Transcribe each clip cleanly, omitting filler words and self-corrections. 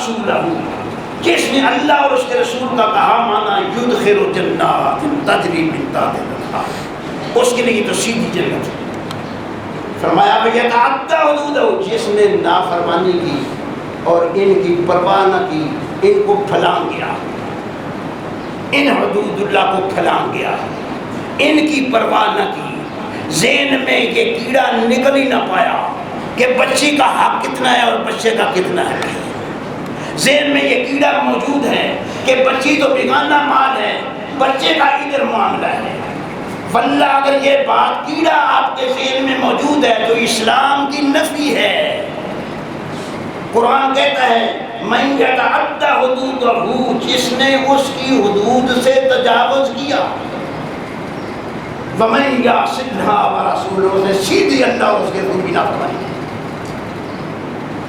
ورسولہ، جس نے اللہ اور اس کے رسول کا کہا مانا یدخل جنات تجری من تحتہا الانہار، اس کے لیے تو سیدھی جنت ہے۔ فرمایا یتعدی حدودہ، جس نے نافرمانی کی اور ان کی پرواہ نہ کی، ان کو پھلانگ گیا، ان حدود اللہ کو پھلانگ گیا، ان کی پرواہ نہ کی، ذہن میں یہ کیڑا نکل ہی نہ پایا کہ بچی کا حق کتنا ہے اور بچے کا کتنا ہے۔ ذہن میں یہ کیڑا موجود ہے کہ بچی تو بیگانہ مال ہے، بچے کا ادھر معاملہ ہے۔ واللہ اگر یہ بات کیڑا آپ کے ذہن میں موجود ہے تو اسلام کی نفی ہے۔ قرآن کہتا ہے من یتعدی حدودہ، جس نے اس کی حدود سے تجاوز کیا، ومن یعص اللہ ورسولہ، نے سیدھی اللہ اور اس کے رسول کی نافرمانی کی،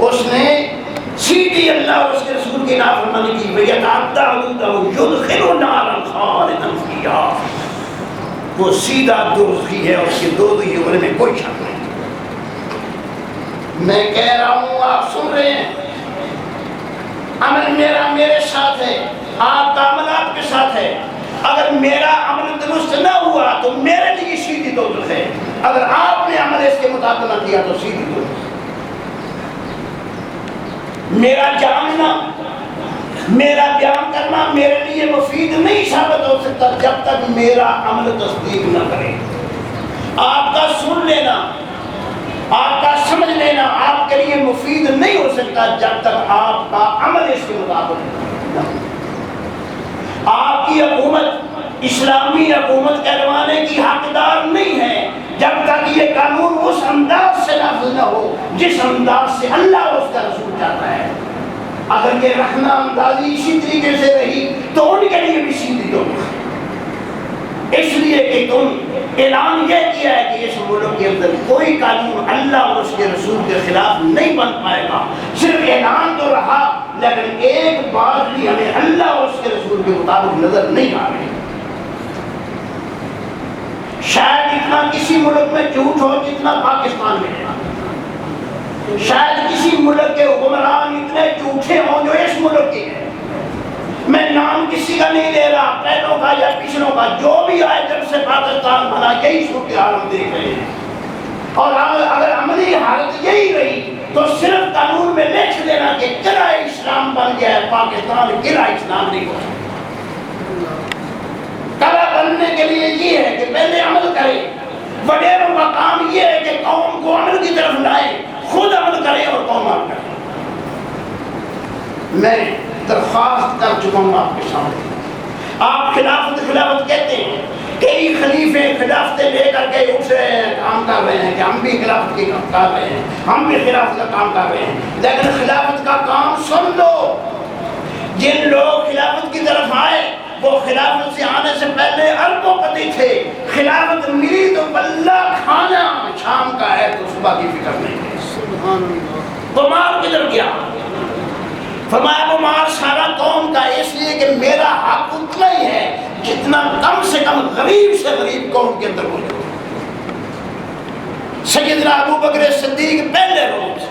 اس نے سیدھی اللہ اور اس کے رسول کی نافرمانی کی، ویتعدی حدودہ یدخل نارا خالدا فیہا، وہ سیدھا دوزخی ہے، اس کے دوزخی ہونے میں کوئی شک نہیں۔ میں کہہ رہا ہوں، آپ سن رہے ہیں، عمل میرا میرے ساتھ ہے، آپ کا عمل آپ کے ساتھ ہے۔ اگر میرا عمل درست نہ ہوا تو میرے لیے سیدھی دوزخ ہے، اگر آپ نے عمل اس کے مطابق نہ کیا تو سیدھی دوزخ۔ میرا جاننا، میرا بیان کرنا میرے لیے مفید نہیں ثابت ہو سکتا جب تک میرا عمل تصدیق نہ کرے۔ آپ کا سن لینا، آپ کا سمجھ لینا آپ کے لیے مفید نہیں ہو سکتا جب تک آپ کا عمل اس کے مطابق نہ ہو۔ آپ کی حکومت اسلامی حکومت کہلوانے کی حقدار نہیں ہے جب تک یہ قانون اس انداز سے نافذ نہ ہو جس انداز سے اللہ اور اس کا رسول چاہتا ہے۔ اگر یہ رکھنا اندازی اسی طریقے سے رہی تو ان کے لیے بھی سیدھی دوزخ، اس لیے کہ تم اعلان یہ کیا ہے کہ اس ملک کے اندر کوئی قانون اللہ اور اس کے رسول کے خلاف نہیں بن پائے گا۔ صرف اعلان تو رہا، لیکن ایک بات بھی ہمیں اللہ اور اس کے رسول کے مطابق نظر نہیں آ رہی۔ شاید اتنا کسی ملک میں جھوٹ ہو جتنا پاکستان میں ہے، شاید کسی ملک کے حکمران اتنے جھوٹے ہوں جو اس ملک کے ہیں۔ میں نام کسی کا نہیں لے رہا، پہلوں کا یا پچھلوں کا، جو بھی آئے جب سے پاکستان بنا یہی صورتحال ہم دیکھ رہے ہیں۔ اور اگر عملی حالت یہی رہی تو صرف قانون میں لکھ دینا کہ قلعہ اسلام بن گیا ہے پاکستان، قلعہ اسلام نہیں ہو سکتا۔ قلعہ بننے کے لیے یہ ہے کہ پہلے عمل کرے، وڈیروں کا کام یہ ہے کہ قوم کو عمل کی طرف لائے، خود عمل کرے اور قوم عمل کرے۔ میں درخواست کر چکا ہوں آپ کے سامنے، آپ خلافت کہتے ہیں، کئی خلیفے خلافتیں لے کر کے اٹھ رہے ہیں، کام کر رہے ہیں کہ ہم بھی خلافت کی کام کر رہے ہیں، ہم بھی خلافت کا کام کر رہے ہیں، لیکن خلافت کا کام سن لو۔ جن لوگ خلافت کی طرف آئے وہ خلافت سے آنے سے پہلے اربوں پتی تھے، خلافت ملی تو بلہ کھانا شام کا ہے تو صبح کی فکر نہیں ہے۔ سبحان اللہ۔ وہ مال کدھر گیا؟ فرمایا وہ مال سارا قوم کا، اس لیے کہ میرا حق اتنا ہی ہے جتنا کم سے کم غریب سے غریب قوم کے اندر موجود ہے۔ سیدنا ابو بکر صدیق پہلے روز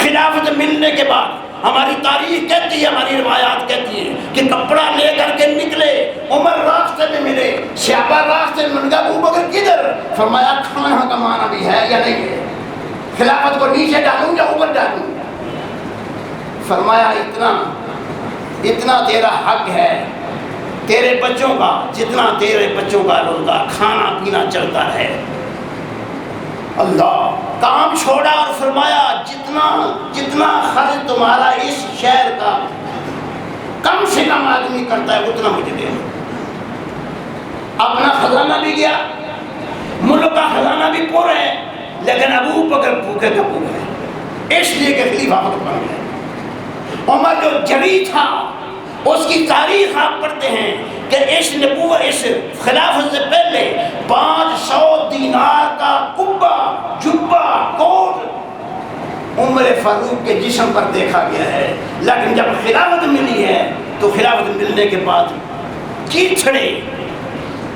خلافت ملنے کے بعد، ہماری تاریخ کہتی ہے، ہماری روایات کہتی ہیں کہ کپڑا لے کر کے نکلے، عمر راستے میں ملے، صحابہ راستے میں مل گیا، ابو بکر کدھر؟ فرمایا کھانا کمانا بھی ہے یا نہیں ہے، خلافت کو نیچے ڈالوں یا اوپر ڈالوں؟ فرمایا اتنا تیرا حق ہے، تیرے بچوں کا جتنا تیرے بچوں کا روزگار کھانا پینا چلتا رہے۔ اللہ کام چھوڑا اور فرمایا جتنا خرچ تمہارا اس شہر کا کم سے کم آدمی کرتا ہے اتنا مجھے دے۔ اپنا خزانہ بھی گیا، ملک کا خزانہ بھی پورا ہے، لیکن ابو بکر بھوکے کا بھوکا ہے، اس لیے کہ خلیفہ بن گیا۔ عمر جو جری تھا اس کی تاریخ آپ پڑھتے ہیں کہ اس خلافت سے پہلے 500 دینار کا قبہ جبہ کوٹ عمر فاروق کے جسم پر دیکھا گیا ہے، لیکن جب خلافت ملی ہے تو خلافت ملنے کے بعد چیچڑے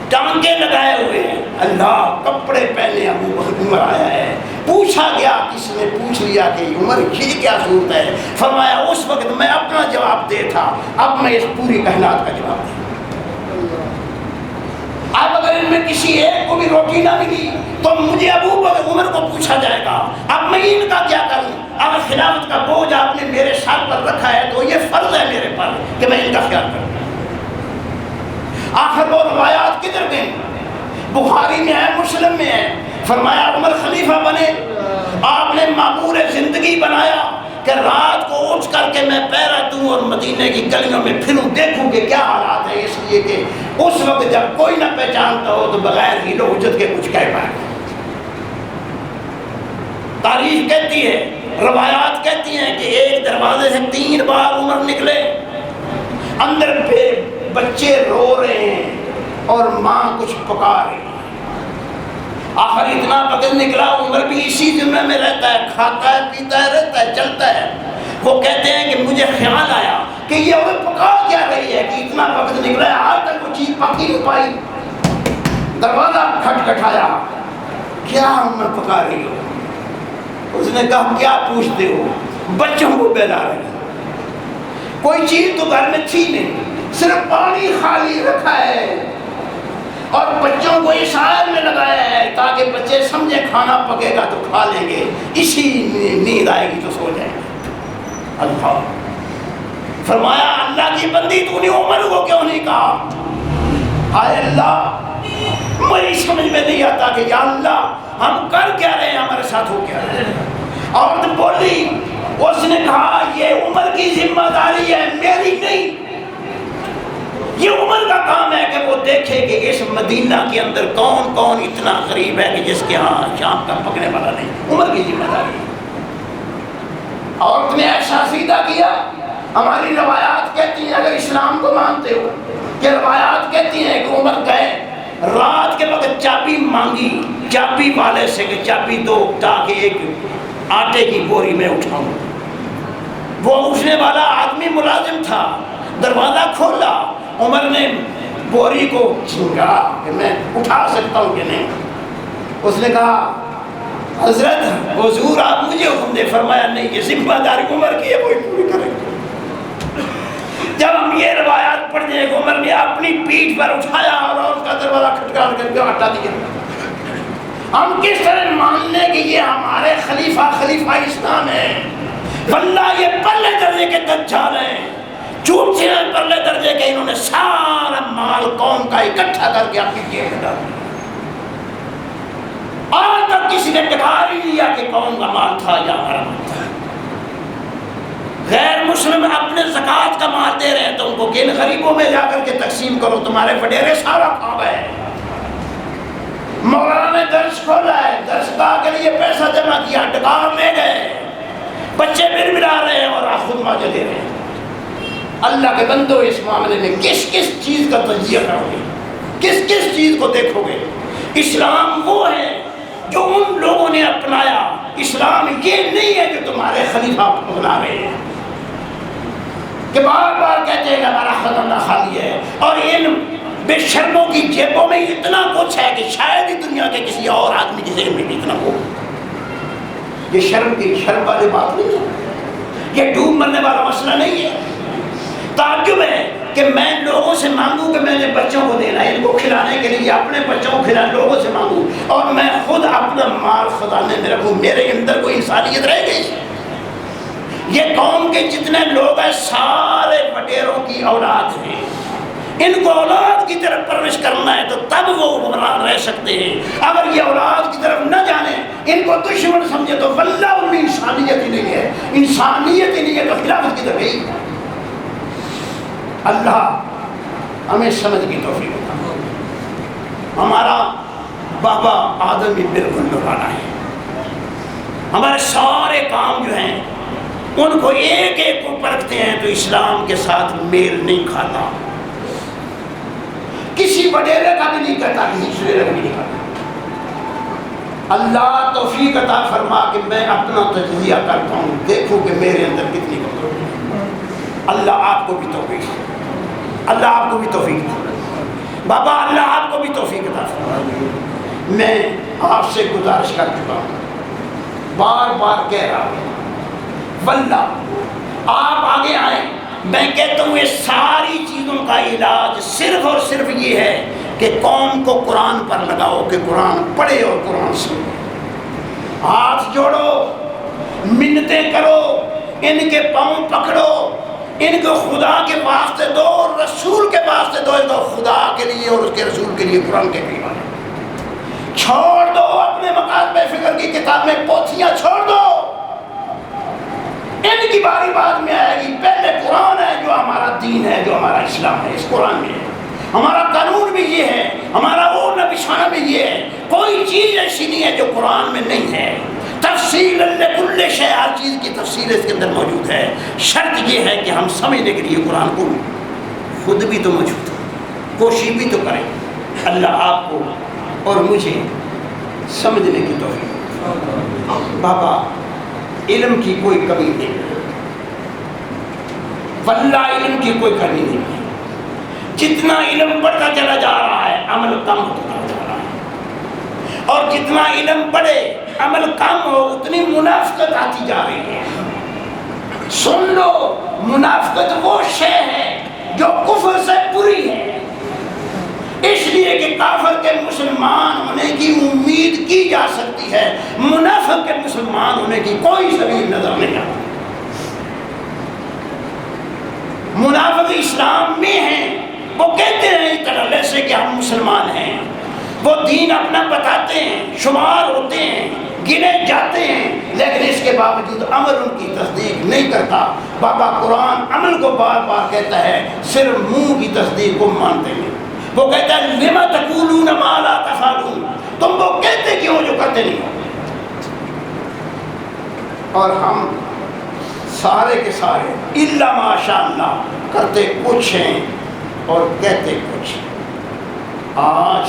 ٹانکے لگائے ہوئے ہیں، اللہ کپڑے پہنے ابو بکر عمر آیا ہے۔ پوچھا گیا، کس نے پوچھ لیا کہ عمر یہ کیا صورت ہے؟ فرمایا اس وقت میں اپنا جواب دے تھا، اب میں اس پوری کائنات کا جواب دوں۔ اب اگر ان میں کسی ایک کو بھی روٹی نہ ملی تو مجھے ابو بکر عمر کو پوچھا جائے گا، اب میں ان کا کیا کروں؟ اگر خلافت کا بوجھ آپ نے میرے سر پر رکھا ہے تو یہ فرض ہے میرے پر کہ میں ان کا خیال کروں۔ آخر وہ روایات کدھر گئیں؟ بخاری میں ہے، مسلم میں ہے، فرمایا عمر خلیفہ بنے، آپ نے معمور زندگی بنایا کہ رات کو اٹھ کر کے میں پہرا دوں اور مدینے کی گلیوں میں پھروں، دیکھوں کہ کیا حالات ہیں، اس لیے کہ اس وقت جب کوئی نہ پہچانتا ہو تو بغیر حیل و حجت کے کچھ کہہ پائے۔ تاریخ کہتی ہے، روایات کہتی ہیں کہ ایک دروازے سے 3 بار عمر نکلے، اندر پہ بچے رو رہے ہیں اور ماں کچھ پکا رہی ہے۔ آخر اتنا وقت نکلا، عمر بھی اسی ذمہ میں رہتا ہے، کھاتا ہے، پیتا ہے، رہتا ہے، چلتا ہے۔ وہ کہتے ہیں کہ مجھے خیال آیا کہ یہ عورت پکا کیا رہی ہے کہ اتنا وقت نکلا ہے، آج تک وہ چیز پکی نہیں پائی۔ دروازہ کھٹکھٹایا، کیا عمر پکا رہی ہو؟ اس نے کہا کیا پوچھتے ہو؟ بچوں کو بہلا رہے ہیں، کوئی چیز تو گھر میں تھی نہیں، صرف پانی خالی رکھا ہے اور بچوں کو اس حال میں لگایا ہے تاکہ بچے سمجھے کھانا پکے گا تو کھا لیں گے، اسی نیند آئے گی تو سو جائیں گے۔ اللہ فرمایا اللہ کی بندی تو نے عمر کو کیوں نہیں کہا؟ ہائے اللہ، مجھے سمجھ میں نہیں آتا کہ یا اللہ ہم کر کیا رہے ہیں، ہمارے ساتھ ہو کیا رہے ہیں۔ عورت بولی، اس نے کہا یہ عمر کی ذمہ داری ہے، میری نہیں۔ یہ عمر کا کام ہے کہ وہ دیکھے کہ اس مدینہ کے اندر کون کون اتنا غریب ہے کہ جس کے ہاں شام کا پکنے والا نہیں، عمر کی ذمہ داری ہے۔ عورت نے ایسا سیدھا کیا۔ ہماری روایات کہتی ہیں، اگر اسلام کو مانتے ہو کہ روایات کہتی ہیں کہ عمر گئے رات کے وقت چابی مانگی چابی والے سے کہ چابی دو تاکہ ایک آٹے کی بوری میں اٹھاؤں۔ وہ اٹھنے والا آدمی ملازم تھا، دروازہ کھولا، عمر نے بوری کو چھینگا کہ میں اٹھا سکتا ہوں کہ نہیں۔ اس نے کہا حضرت حضور آپ مجھے حکم دے، فرمایا نہیں، یہ ذمہ داری عمر کی ہے، وہی پوری کریں گے۔ جب ہم یہ روایات پڑھتے ہیں کہ عمر نے اپنی پیٹھ پر اٹھایا اور اس کا دروازہ کھٹکھٹا کر کے ہٹا دیا، ہم کس طرح مان لیں کہ یہ ہمارے خلیفہ اسلام ہے؟ واللہ یہ پرلے درجے کے دجال ہیں، جھوٹ سے پرلے درجے کے، انہوں نے سارا مال قوم کا اکٹھا کر کے اپنی جیب میں ڈال دیا۔ آج تک کسی نے ٹکرا نہیں لیا کہ قوم کا مال تھا یا ہمارا مال تھا۔ غیر مسلم اپنے زکوٰۃ کا مال دے رہے ہیں تو ان کو کن غریبوں میں جا کر کے تقسیم کرو، تمہارے وڈیرے سارا کھا گئے۔ مولانا نے درس کھولا ہے، درس گاہ کے لیے پیسہ جمع کیا، ڈکار لے گئے، بچے بل ملا رہے ہیں اور آپ خود ماجے دے رہے ہیں۔ اللہ کے بندو اس معاملے میں کس کس چیز کا تجزیہ کرو گے، کس کس چیز کو دیکھو گے؟ اسلام وہ ہے جو ان لوگوں نے اپنایا، اسلام یہ نہیں ہے جو تمہارے خلیفہ اپنا رہے ہیں کہ بار بار کہتے ہیں کہ ہمارا خزانہ خالی ہے، اور ان بے شرموں کی جیبوں میں اتنا کچھ ہے کہ شاید ہی دنیا کے کسی اور آدمی کی ذہن میں بھی اتنا ہو۔ یہ شرم والی بات نہیں ہے، یہ ڈوب مرنے والا مسئلہ نہیں ہے۔ تعجب ہے کہ میں لوگوں سے مانگوں کہ میں نے بچوں کو دینا ہے، ان کو کھلانے کے لیے اپنے بچوں کو کھلانے لوگوں سے مانگوں، اور میں خود اپنا مال خزانے میں رکھوں، میرے اندر کوئی انسانیت رہ گئی؟ یہ قوم کے جتنے لوگ ہیں سارے وڈیروں کی اولاد ہیں، ان کو اولاد کی طرف پرورش کرنا ہے تو تب وہ حکمران رہ سکتے ہیں۔ اگر یہ اولاد کی طرف نہ جانے، ان کو دشمن سمجھے تو واللہ ان میں انسانیت ہی نہیں ہے، انسانیت ہی نہیں ہے تو خلافت کی طرف ہی۔ اللہ ہمیں سمجھ کی توفیق عطا۔ ہمارا بابا آدم بھی بالکل نورانا ہے، ہمارے سارے کام جو ہیں ان کو ایک ایک کو پرکھتے ہیں تو اسلام کے ساتھ میل نہیں کھاتا، کسی وڈیرے کا بھی نہیں کہتا، کسی سویرے کا بھی نہیں کہتا۔ اللہ توفیق عطا فرما کہ میں اپنا تجزیہ کرتا ہوں، دیکھوں کہ میرے اندر کتنی کمزوری ہے۔ اللہ آپ کو بھی توفیق، اللہ آپ کو بھی توفیق دے بابا، اللہ آپ کو بھی توفیق عطا فرمائے۔ میں آپ سے گزارش کر چکا ہوں، بار بار کہہ رہا ہوں، واللہ آپ آگے آئیں، میں کہتا ہوں یہ ساری چیزوں کا علاج صرف اور صرف یہ ہے کہ قوم کو قرآن پر لگاؤ کہ قرآن پڑھے اور قرآن سنو، ہاتھ جوڑو، منتیں کرو، ان کے پاؤں پکڑو، ان کو خدا کے واسطے دو اور رسول کے واسطے دو، خدا کے لیے اور اس کے رسول کے لیے قرآن کے لیے چھوڑ دو اپنے مکاتب فکر کی کتاب میں پوتھیاں چھوڑ دو، ان کی باری بعد میں آئے گی، پہلے قرآن ہے جو ہمارا دین ہے، جو ہمارا اسلام ہے، اس قرآن میں ہے، ہمارا قانون بھی یہ ہے، ہمارا اوڑھنا بچھانا بھی یہ ہے، کوئی چیز ایسی نہیں ہے جو قرآن میں نہیں ہے، تفصیل لکل شیء، ہر چیز کی تفصیل اس کے اندر موجود ہے، شرط یہ ہے کہ ہم سمجھنے کے لیے قرآن کو خود بھی تو موجود ہو، کوشش بھی تو کریں۔ اللہ آپ کو اور مجھے سمجھنے کی توفیق۔ بابا علم کی کوئی کمی نہیں، واللہ علم کی کوئی کمی نہیں، جتنا علم بڑھتا چلا جا رہا ہے عمل کم ہوتا جا رہا ہے، اور جتنا علم بڑھے عمل کم ہو اتنی منافقت آتی جا رہی ہے۔ سن لو، منافقت وہ شے ہے جو کفر سے بری ہے، اس لیے کہ کافر کے مسلمان ہونے کی امید کی جا سکتی ہے، منافق کے مسلمان ہونے کی کوئی سبیل نظر نہیں آتی۔ منافق اسلام میں ہیں، وہ کہتے ہیں اس طرح سے کہ ہم مسلمان ہیں، وہ دین اپنا بتاتے ہیں، شمار ہوتے ہیں، گنے جاتے ہیں، لیکن اس کے باوجود عمل ان کی تصدیق نہیں کرتا۔ بابا قرآن عمل کو بار بار کہتا ہے، صرف منہ کی تصدیق کو مانتے ہیں۔ وہ کہتا ہے لما تقولون ما لا تفعلون، تم وہ کہتے کیوں جو کرتے نہیں ہو۔ اور ہم سارے کے سارے الا ماشاء اللہ کرتے کچھ ہیں اور کہتے کچھ۔ آج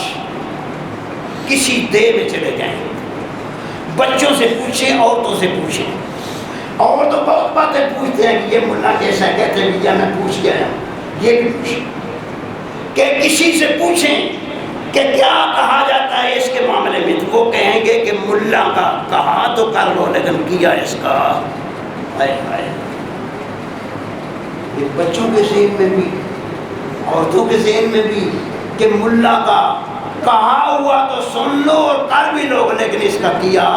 کسی دے میں چلے جائیں، بچوں سے پوچھیں، عورتوں سے پوچھیں، اور تو بہت باتیں پوچھتے ہیں کہ یہ ملا کیسا کہتے ہیں کہ میں پوچھ گیا، یہ بھی پوچھیں، کہ کسی سے پوچھیں کہ کیا کہا جاتا ہے اس کے معاملے میں، تو وہ کہیں گے کہ ملا کا کہا تو کر لو لیکن کیا اس کا ہے۔ یہ بچوں کے ذہن میں بھی، عورتوں کے ذہن میں بھی، کہ ملا کا کہا ہوا تو سن لو اور کر بھی لو لیکن اس کا کیا،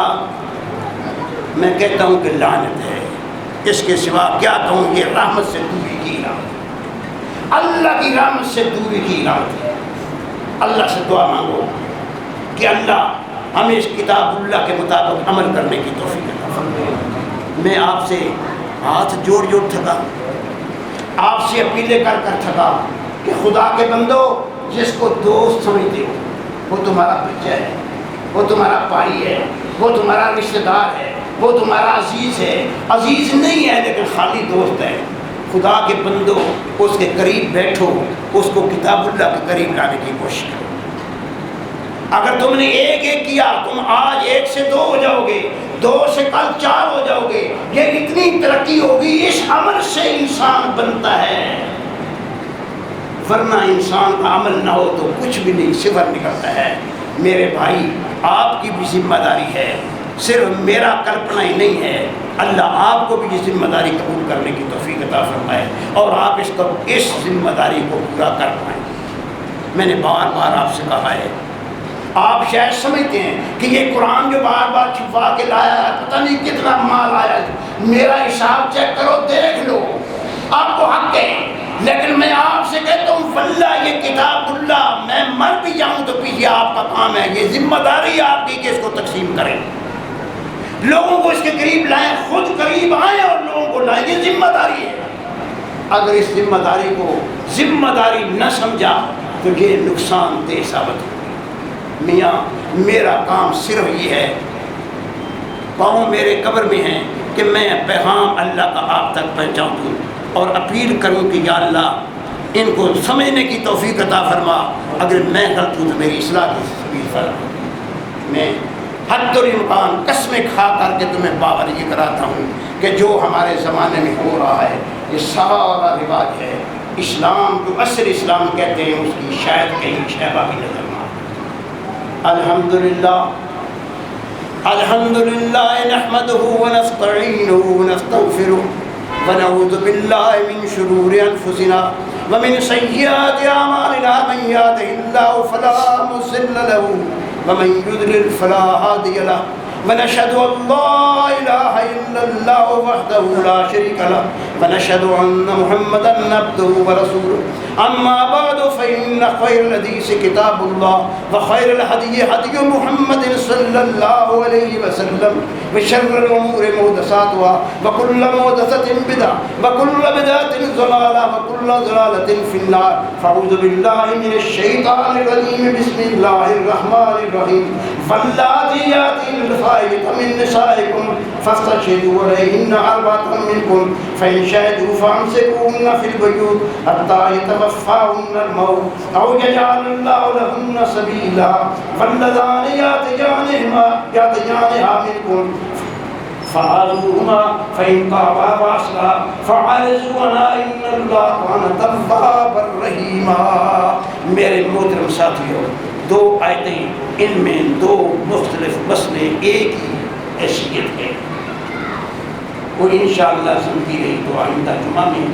میں کہتا ہوں کہ لعنت ہے، اس کے سوا کیا کہوں، یہ رحمت سے دوری کی علامت، اللہ کی رحمت سے دوری کی علامت ہے۔ اللہ سے دعا مانگو کہ اللہ ہمیں اس کتاب اللہ کے مطابق عمل کرنے کی توفیق عطا فرمائے۔ میں آپ سے ہاتھ جوڑ جوڑ تھکا، آپ سے اپیلیں کر کر تھکا کہ خدا کے بندو، جس کو دوست سمجھتے ہو وہ تمہارا بچہ ہے، وہ تمہارا بھائی ہے، وہ تمہارا رشتہ دار ہے، وہ تمہارا عزیز ہے، عزیز نہیں ہے لیکن خالی دوست ہے، خدا کے بندو اس کے قریب بیٹھو، اس کو کتاب اللہ کے قریب لانے کی کوشش کرو۔ اگر تم نے ایک ایک کیا، تم آج 1 سے 2 ہو جاؤ گے، 2 سے کل 4 ہو جاؤ گے، یہ اتنی ترقی ہوگی، اس عمل سے انسان بنتا ہے، ورنہ انسان کا عمل نہ ہو تو کچھ بھی نہیں، صفر نکلتا ہے۔ میرے بھائی آپ کی بھی ذمہ داری ہے، صرف میرا کلپنا ہی نہیں ہے، اللہ آپ کو بھی یہ ذمہ داری قبول کرنے کی توفیق عطا فرمائے اور آپ اس ذمہ داری کو پورا کر پائیں۔ میں نے بار بار آپ سے کہا ہے، آپ شاید سمجھتے ہیں کہ یہ قرآن جو بار بار چھپا کے لایا ہے پتہ نہیں کتنا مال آیا ہے، میرا حساب چیک کرو، دیکھ لو، آپ کو حق ہے، لیکن میں آپ سے کہتا ہوں واللہ یہ کتاب اللہ، میں مر بھی جاؤں تو پیچھے آپ کا کام ہے، یہ ذمہ داری آپ کی کہ اس کو تقسیم کریں، لوگوں کو اس کے قریب لائیں، خود قریب آئیں اور لوگوں کو لائیں، یہ ذمہ داری ہے۔ اگر اس ذمہ داری کو ذمہ داری نہ سمجھا تو یہ نقصان دہ ثابت ہو۔ میاں میرا کام صرف یہ ہے، پاؤں میرے قبر میں ہیں کہ میں پیغام اللہ کا آپ تک پہنچاؤں دوں اور اپیل کروں کہ یا اللہ ان کو سمجھنے کی توفیق عطا فرما، اگر میں غلط ہوں تو میری اصلاح کی سبیل فرما۔ میں حد الامکان قسمیں کھا کر کے تمہیں باور یہ کراتا ہوں کہ جو ہمارے زمانے میں ہو رہا ہے یہ سارا رواج ہے، اسلام جو اصل اسلام کہتے ہیں اس کی شاید کہیں شیبہ بھی نظر نہ آئے۔ الحمدللہ الحمدللہ نحمدہ ونستعینہ ونستغفرہ ونعوذ بالله من شرور أنفسنا ومن سيئات أعمالنا من يهده الله فلا مضل له ومن يضلل فلا هادي له ونشهد أن لا إله إلا الله وحده لا شريك له ونشهد أن محمدا عبده ورسوله أما بعد فإن خير الحديث كتاب الله وخير الهدي هدي محمد صلى الله عليه وسلم وشر الأمور محدثاتها وكل محدثة بدعة وكل بدعة ضلالة وكل ضلالة في النار فأعوذ بالله من الشيطان الرجيم بسم الله الرحمن الرحيم فاللاتي يأتين الفاحشة من نسائكم فاستشهدوا عليهن أربعة منكم فإن شهدوا فأمسكوهن في البيوت حتى يتوفاهن الموت أو يجعل الله لهن سبيلا فاللذان يأتيانها منكم فعلوهما فإن طابا وأصلحا فعرضوهما إن الله كان توابا رحيما. میرے محترم ساتھیوں، دو آیتیں، ان میں دو مختلف مسئلے ایک ہی حیثیت ہے. وہ انشاءاللہ سمجھی رہی تو آئندہ جمعہ میں،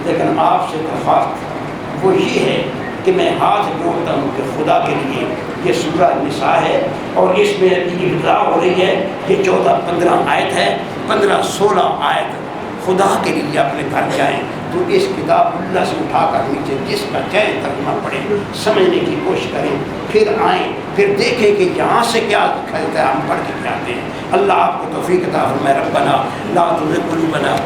لیکن آپ سے درخواست وہ یہ ہے کہ میں ہاتھ جوڑتا ہوں کہ خدا کے لیے یہ سورہ نساء ہے اور اس میں ابتدا ہو رہی ہے. یہ 14-15 آیت ہے، 15-16 آیت. خدا کے لیے اپنے گھر جائیں تو اس کتاب اللہ سے اٹھا کر نیچے جس کا چاہے ترجمہ پڑھیں، سمجھنے کی کوشش کریں، پھر آئیں، پھر دیکھیں کہ یہاں سے کیا کھلتا ہے، ہم پڑھ کے جاتے ہیں. اللہ آپ کو توفیق عطا فرمائے. ربنا لا تزغ قلوبنا